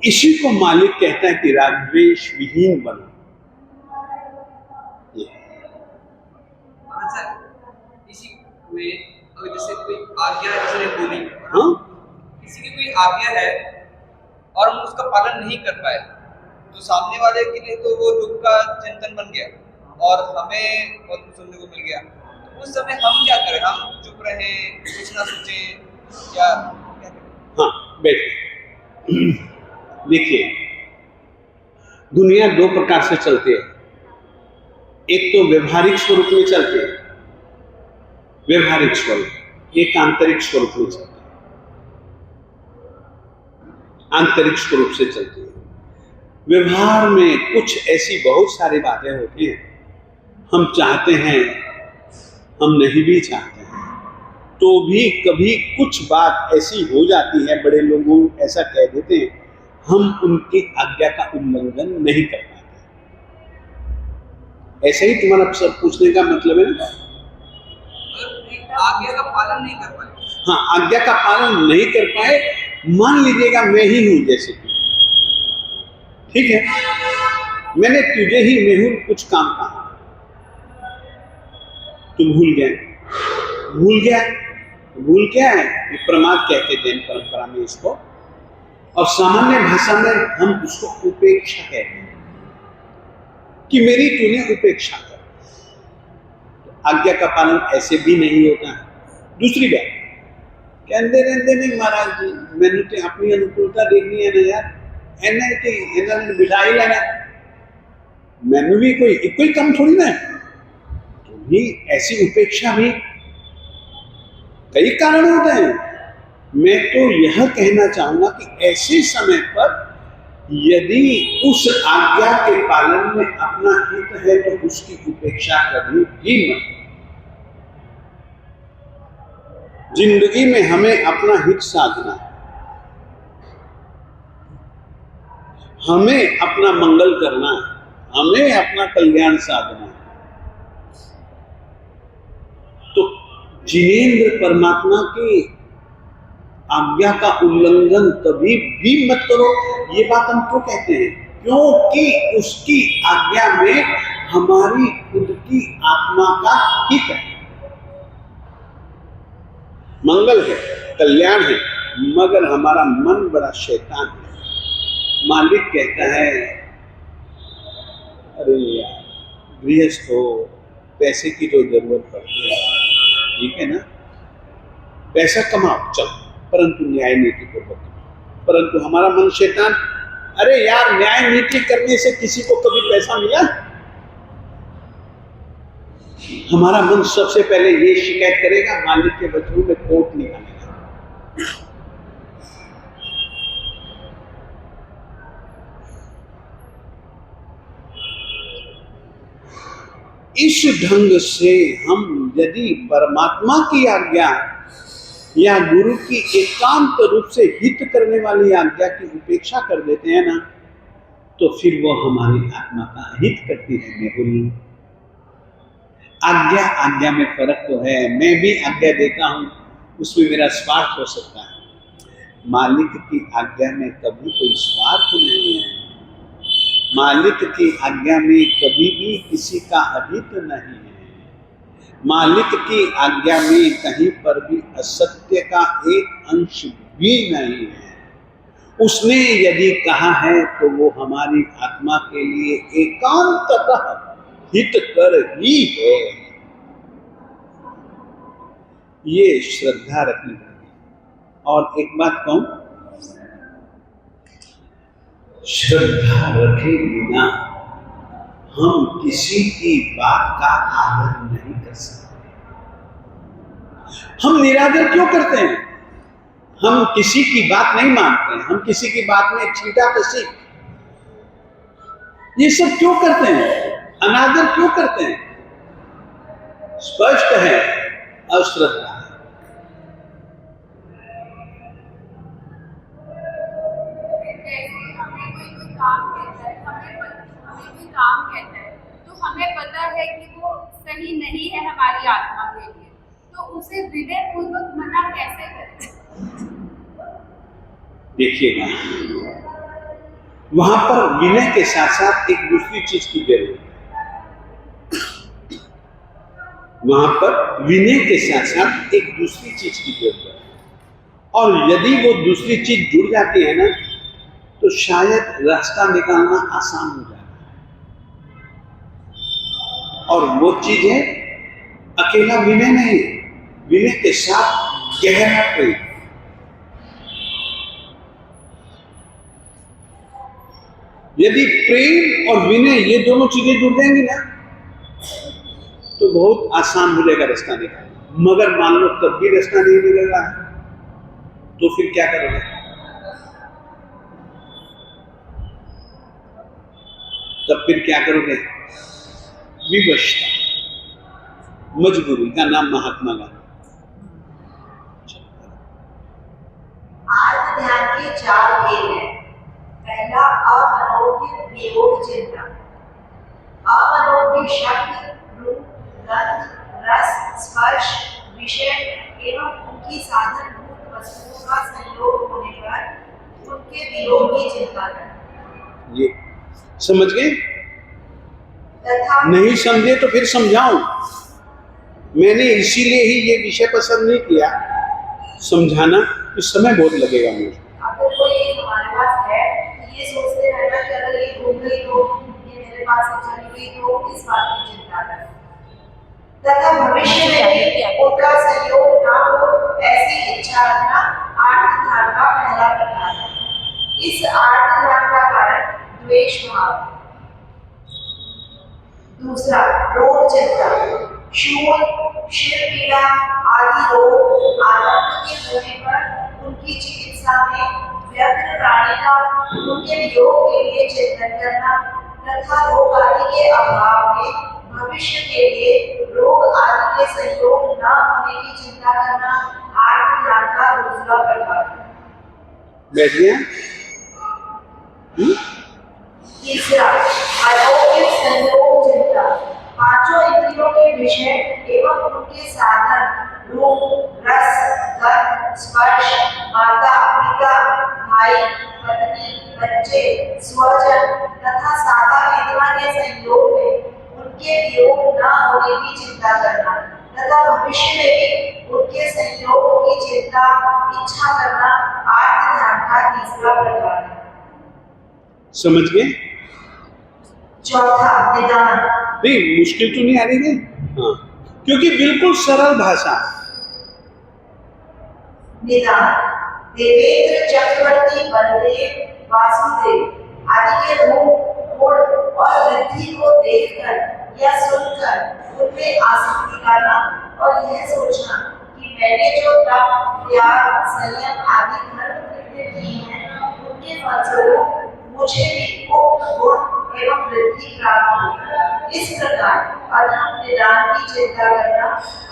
इसी को मालिक कहता है कि राग द्वेष विहीन बनो। सर, इसी में अगर जैसे कोई आज्ञा जैसे ने बोली, हाँ, किसी की कोई आज्ञा है और हम उसका पालन नहीं कर पाए, तो सामने वाले के लिए तो वो दुख का चिंतन बन गया और हमें बहुत कुछ सुनने को मिल गया। तो उस समय हम क्या करें? हम चुप रहे, कुछ ना सोचें, या क्या करें? हाँ, बैठिए। देखिए, दुनिया दो प्रकार से चलती है। एक तो व्यवहारिक स्वरूप में चलती है, व्यवहारिक स्वरूप, एक आंतरिक स्वरूप में चलती है, आंतरिक स्वरूप से चलती है। व्यवहार में कुछ ऐसी बहुत सारी बातें होती हैं, हम चाहते हैं, हम नहीं भी चाहते हैं, तो भी कभी कुछ बात ऐसी हो जाती है, बड़े लोगों ऐसा कह देते हैं, हम उनकी आज्ञा का उल्लंघन नहीं कर पाते। ऐसे ही तुम्हारा सब पूछने का मतलब है ना, आज्ञा का पालन नहीं कर पाए। हाँ, आज्ञा का पालन नहीं कर पाए। मान लीजिएगा मैं ही हूं, जैसे कि ठीक है, मैंने तुझे ही मेहुल कुछ काम कहा, तुम भूल गए। भूल क्या है, ये प्रमाद कहते हैं जैन परंपरा में इसको, और सामान्य भाषा में हम उसको उपेक्षा कहते हैं कि मेरी तूने उपेक्षा कर। तो आज्ञा का पालन ऐसे भी नहीं होता है। दूसरी बात, कहते रहते नहीं महाराज जी, मैंने तो अपनी अनुकूलता देखनी है ना यार, इन्हें बिठा ही लेना, मैंने भी कोई कम थोड़ी ना है। तो भी ऐसी उपेक्षा भी कई कारण होते हैं। मैं तो यह कहना चाहूंगा कि ऐसे समय पर यदि उस आज्ञा के पालन में अपना हित है तो उसकी उपेक्षा कभी भी मत। जिंदगी में हमें अपना हित साधना है, हमें अपना मंगल करना है, हमें अपना कल्याण साधना है। तो जिनेंद्र परमात्मा की आज्ञा का उल्लंघन कभी भी मत करो। ये बात हम क्यों कहते हैं? क्योंकि उसकी आज्ञा में हमारी खुद की आत्मा का हित है, मंगल है, कल्याण है, मगर हमारा मन बड़ा शैतान है। मालिक कहता है, अरे यार गृहस्थ हो, पैसे की तो जरूरत पड़ती है, ठीक है ना, पैसा कमाओ चलो, परंतु न्याय नीति पूर्वक। परंतु हमारा मन शैतान, अरे यार न्याय नीति करने से किसी को कभी पैसा मिला? हमारा मन सबसे पहले ये शिकायत करेगा, मालिक के वचनों में कोर्ट निकालेगा। इस ढंग से हम यदि परमात्मा की आज्ञा या गुरु की एकांत रूप से हित करने वाली आज्ञा की उपेक्षा कर देते हैं ना, तो फिर वो हमारी आत्मा का हित करती है। मेहुल, आज्ञा आज्ञा में फर्क तो है। मैं भी आज्ञा देता हूं, उसमें मेरा स्वार्थ हो सकता है। मालिक की आज्ञा में कभी कोई स्वार्थ नहीं है। मालिक की आज्ञा में कभी भी किसी का अहित नहीं है। मालिक की आज्ञा में कहीं पर भी असत्य का एक अंश भी नहीं है। उसने यदि कहा है तो वो हमारी आत्मा के लिए एकांततः हितकर ही है। ये श्रद्धा रखनी पड़ेगी। और एक बात कहूं, श्रद्धा रखे बिना हम किसी की बात का आदर नहीं कर सकते। हम निरादर क्यों करते हैं? हम किसी की बात नहीं मानते हैं, हम किसी की बात में छींटा कसी, ये सब क्यों करते हैं? अनादर क्यों करते हैं? स्पष्ट है, अश्रद्धा। काम कहता है तो हमें पता है कि वो सही नहीं है हमारी आत्मा के लिए, तो उसे विनय पूर्वक मना कैसे करें? देखिएगा, वहां पर विनय के साथ साथ एक दूसरी चीज की जरूरत है। वहां पर विनय के साथ साथ एक दूसरी चीज की जरूरत है। और यदि वो दूसरी चीज जुड़ जाती है ना, तो शायद रास्ता निकालना आसान हो जाता है। और वो चीज है अकेला विनय नहीं, विनय के साथ गहरा प्रेम। यदि प्रेम और विनय ये दोनों चीजें जुड़ जाएंगी ना, तो बहुत आसान हो जाएगा रास्ता निकालना। मगर मान लो तब भी रास्ता नहीं मिल रहा है, तो फिर क्या करोगे? तब फिर क्या करोगे? विवशता, मजबूरी का नाम महात्मा गांधी। आर्त ध्यान के 4 भेद हैं। पहला अमनोज्ञ वियोग चिंता। अमनोज्ञ शब्द, रूप, गंध, रस, स्पर्श, विषय एवं उनकी साधनभूत वस्तुओं का संयोग होने पर उनके वियोग की चिंता करना। ये समझ गए? नहीं समझे तो फिर समझाऊं। मैंने इसीलिए ही ये विषय पसंद नहीं किया समझाना, इस समय बहुत लगेगा मुझे। अगर कोई चीज हमारे पास है, ये सोचते रहना कि अगर ये घूम गई तो, ये मेरे पास से चली गई तो, इस बात की चिंता करना। तथा भविष्य में भी उनका सहयोग ना हो, ऐसी इच्छा रखना आर्त ध्यान का पहला प्रकार है। इस आर्त ध्यान का कारण द्वेष भाव। दूसरा रोग चिंता। शूल, शिर पीड़ा आदि रोग आरंभ के होने पर उनकी चिकित्सा में व्यग्र प्राणी का उनके वियोग के लिए चिंतन करना तथा रोग आदि के अभाव में भविष्य के लिए रोग आदि के संयोग न होने की चिंता करना आर्त ध्यान का दूसरा प्रकार है। बैठ गया? तीसरा अलौकिक संयोग चिंता। पांचों इंद्रियों के विषय एवं उनके साधन रूप, रस, गंध, स्पर्श, माता, पिता, भाई, पत्नी, बच्चे, स्वजन तथा सादा वेदना के संयोग में उनके वियोग न होने की चिंता करना तथा भविष्य में भी उनके संयोग की चिंता इच्छा करना आर्त ध्यान का तीसरा प्रकार है। समझ गए? चौथा निदान। नहीं, मुश्किल तो नहीं आ रही है? हाँ, क्योंकि बिल्कुल सरल भाषा। निदान। देवेंद्र, चक्रवर्ती, बलदेव, वासुदेव आदि के रूप, गुण और वृद्धि को देखकर या सुनकर उनमें आसक्ति लाना और यह सोचना कि मैंने जो तप, त्याग, संयम आदि धर्म कृत्य किए हैं, उनके फलस्वरूप मुझे भी गुण एवं वृद्धि प्राप्त हो। इस प्रकार अधम निदान की चिंता करना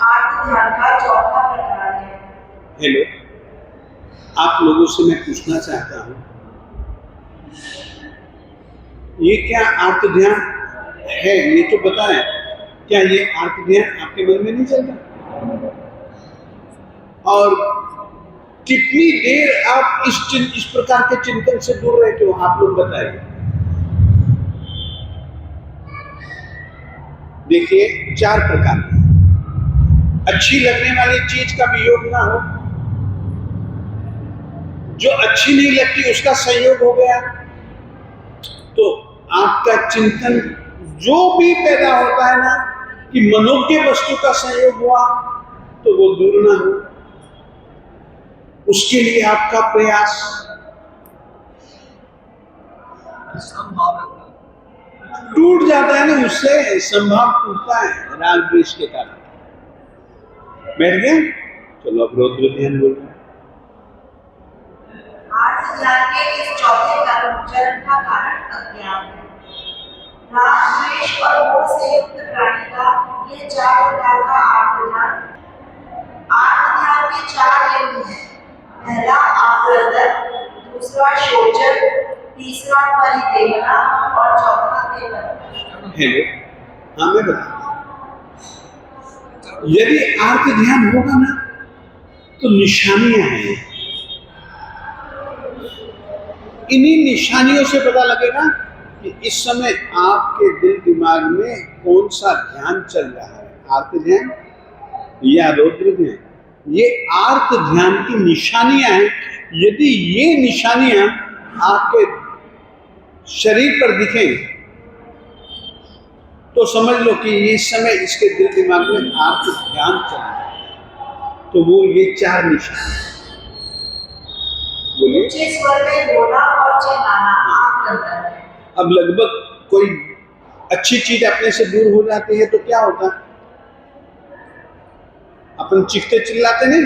आर्त ध्यान का चौथा प्रकार है। हेलो, आप लोगों से मैं पूछना चाहता हूं, ये क्या आर्त ध्यान है? ये तो बताएं क्या ये आर्त ध्यान आपके मन में नहीं चलता? और कितनी देर आप इस प्रकार के चिंतन से दूर रहते हो, आप लोग बताइए। देखिए 4 प्रकार के, अच्छी लगने वाली चीज का वियोग ना हो, जो अच्छी नहीं लगती उसका संयोग हो गया, तो आपका चिंतन जो भी पैदा होता है ना कि मनोज्ञ वस्तु का संयोग हुआ, तो वो दूर ना हो, उसके लिए आपका प्रयास। संभाव रखना टूट जाता है ना, उससे संभाव टूटता है राग द्वेष के कारण। बैठ गए? चलो अब रौद्र ध्यान बोल रहे हैं। आर्त ध्यान के इस चौथे चरण का कारण अज्ञान है। राग द्वेष और मोह से युक्त प्राणी का ये 4 प्रकार का आर्त ध्यान के 4 लिंग हैं। पहला आवर्तन, दूसरा शोचन, तीसरा परिदेवना और चौथा केवल। हेलो, हाँ मैं बता, यदि आर्त ध्यान होगा ना तो निशानियां हैं, इन्हीं निशानियों से पता लगेगा कि इस समय आपके दिल दिमाग में कौन सा ध्यान चल रहा है, आर्त ध्यान या रौद्र ध्यान। ये आर्त ध्यान की निशानियां हैं। यदि ये निशानियां आपके शरीर पर दिखें तो समझ लो कि इस समय इसके दिल दिमाग में आर्त ध्यान चल रहा है। तो वो ये 4 निशान बोलिए। ऊंचे स्वर में बोलना और चिल्लाना आवर्तन है। अब लगभग कोई अच्छी चीज अपने से दूर हो जाती है तो क्या होता है? अपन चीखते चिल्लाते नहीं,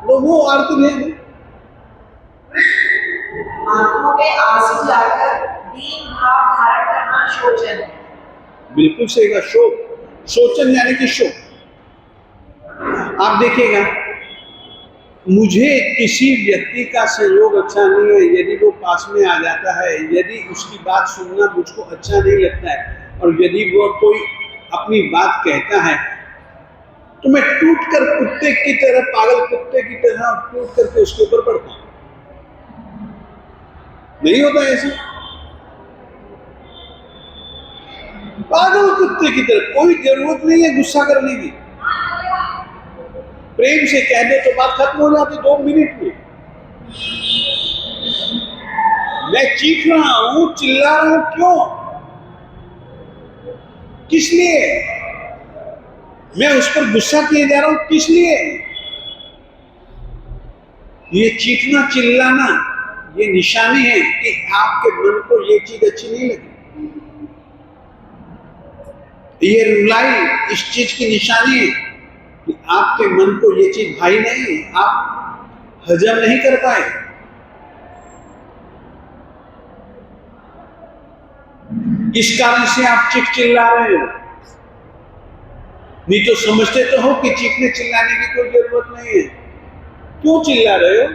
तो वो आर्त ध्यान है। आंखों में आंसू लाकर दीन भाव धारण करना शोचन है। बिल्कुल सही कहा, शोक। शोचन यानी कि शोक। आप देखिएगा, मुझे किसी व्यक्ति का संयोग अच्छा नहीं है, यदि वो पास में आ जाता है, यदि उसकी बात सुनना मुझको अच्छा नहीं लगता है, और यदि वो कोई अपनी बात कहता है तो मैं टूट कर कुत्ते की तरह, पागल कुत्ते की तरह टूट करके उसके ऊपर पड़ता हूं। नहीं होता ऐसा? पागल कुत्ते की तरह, कोई जरूरत नहीं है गुस्सा करने की, प्रेम से कह दे तो बात खत्म हो जाती 2 मिनट में। मैं चीख रहा हूं, चिल्ला रहा हूं, क्यों? किस लिए? मैं उस पर गुस्सा किए जा रहा हूं, किस लिए? ये चीखना चिल्लाना ये निशानी है कि आपके मन को ये चीज अच्छी नहीं लगी। ये रुलाई इस चीज की निशानी है कि आपके मन को ये चीज भाई नहीं, आप हजम नहीं कर पाए। इस कारण से आप चीख चिल्ला रहे हो। नहीं तो समझते तो हो कि चीखने चिल्लाने की कोई जरूरत नहीं है, क्यों चिल्ला रहे हो?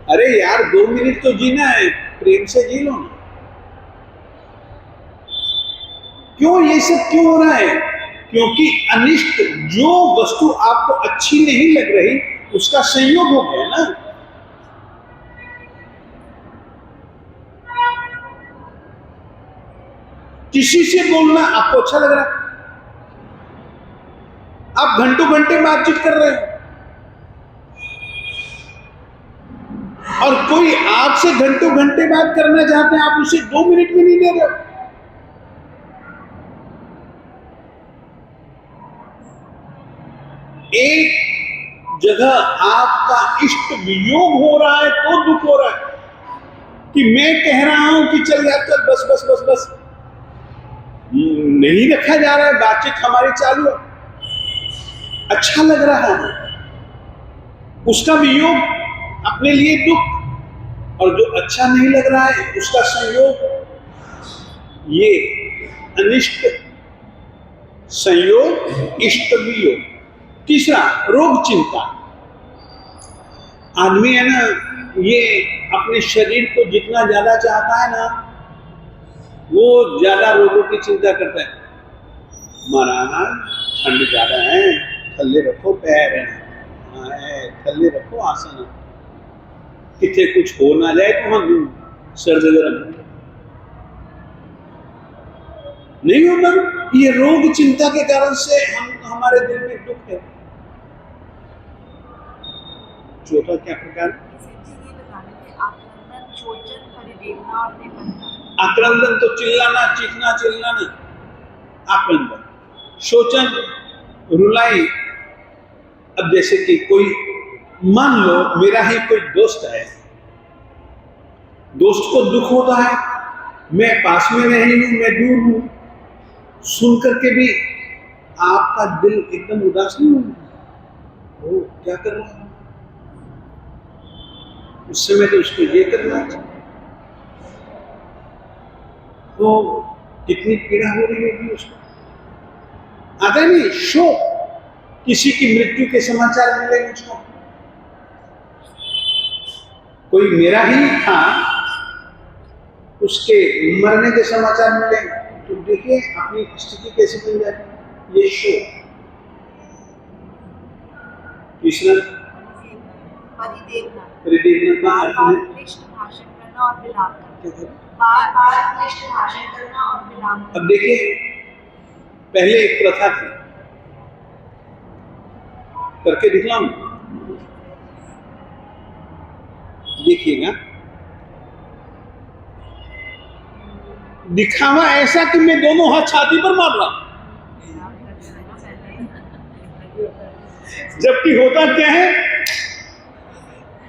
अरे यार 2 मिनट तो जीना है, प्रेम से जी लो ना। क्यों ये सब क्यों हो रहा है? क्योंकि अनिष्ट जो वस्तु आपको अच्छी नहीं लग रही उसका संयोग हो गया ना। किसी से बोलना आपको अच्छा लग रहा है, आप घंटों घंटे बातचीत कर रहे हो, और कोई आपसे घंटों घंटे बात करना चाहते हैं, आप उसे 2 मिनट भी नहीं दे रहे हो। एक जगह आपका इष्ट वियोग हो रहा है तो दुख हो रहा है कि मैं कह रहा हूं कि चल यार चल, बस बस बस बस, नहीं रखा जा रहा है, बातचीत हमारी चालू है, अच्छा लग रहा है, उसका वियोग अपने लिए दुख, और जो अच्छा नहीं लग रहा है उसका संयोग, ये अनिष्ट संयोग, इष्ट वियोग। तीसरा रोग चिंता। आदमी है ना, ये अपने शरीर को जितना ज्यादा चाहता है ना वो ज्यादा रोगों की चिंता करता है। महाराज ठंड ज्यादा है, थल्ले रखो पैर, थल्ले रखो आसन, कितने कुछ हो ना जाए तो हम सर्द गर्म नहीं होगा। ये रोग चिंता के कारण से हमारे दिल में दुख है। चौथा क्या प्रकार? आक्रंदन, शोचन, परिदेवना और निबंधन। आक्रंदन तो चिल्लाना, चीखना, चिल्लाना, आक्रंदन। शोचन, रुलाई। अब जैसे कि कोई, मान लो मेरा ही कोई दोस्त है, दोस्त को दुख होता है, मैं पास में नहीं हूं, मैं दूर हूं, सुन करके भी आपका दिल एकदम उदास नहीं होगा? वो क्या कर रहा है उस समय, तो उसको ये करना चाहिए। तो कितनी पीड़ा हो रही होगी उसको। आता नहीं शोक, किसी की मृत्यु के समाचार मिले मुझको, कोई मेरा ही था उसके मरने के समाचार मिले, तो देखिए अपनी स्थिति कैसे बन जाती। ये शोक। तीसरा परिदेवना, बार-बार क्लिष्ट भाषण करना और विलाप करना। बार-बार क्लिष्ट भाषण करना और विलाप करना। अब देखिए, पहले एक प्रथा थी, करके दिखलाऊं, देखिएगा, दिखावा ऐसा कि मैं दोनों हाथ छाती पर मार रहा हूं, जबकि होता क्या है,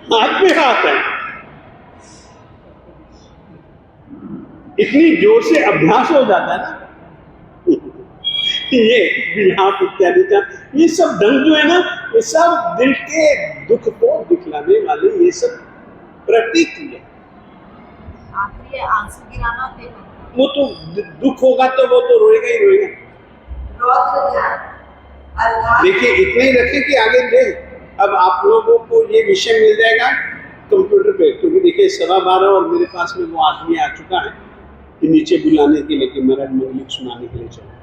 हाथ पे हाथ है। इतनी जोर से अभ्यास हो जाता है ना ये विलाप इत्यादि का, ये सब ढंग जो है ना, ये सब दिल के दुख को दिखलाने वाले ये सब प्रतीक है। आखिरी आंसू गिराना, वो तो दुख होगा तो वो तो रोएगा ही रोएगा। रौद्र ध्यान, अर्थात देखिए इतना ही रखें कि आगे दे। अब आप लोगों को ये विषय मिल जाएगा कंप्यूटर पे, क्योंकि देखिए 12:15 और मेरे पास में वो आदमी आ चुका है कि नीचे बुलाने के लिए कि महाराज मंगलिक सुनाने के लिए चलो।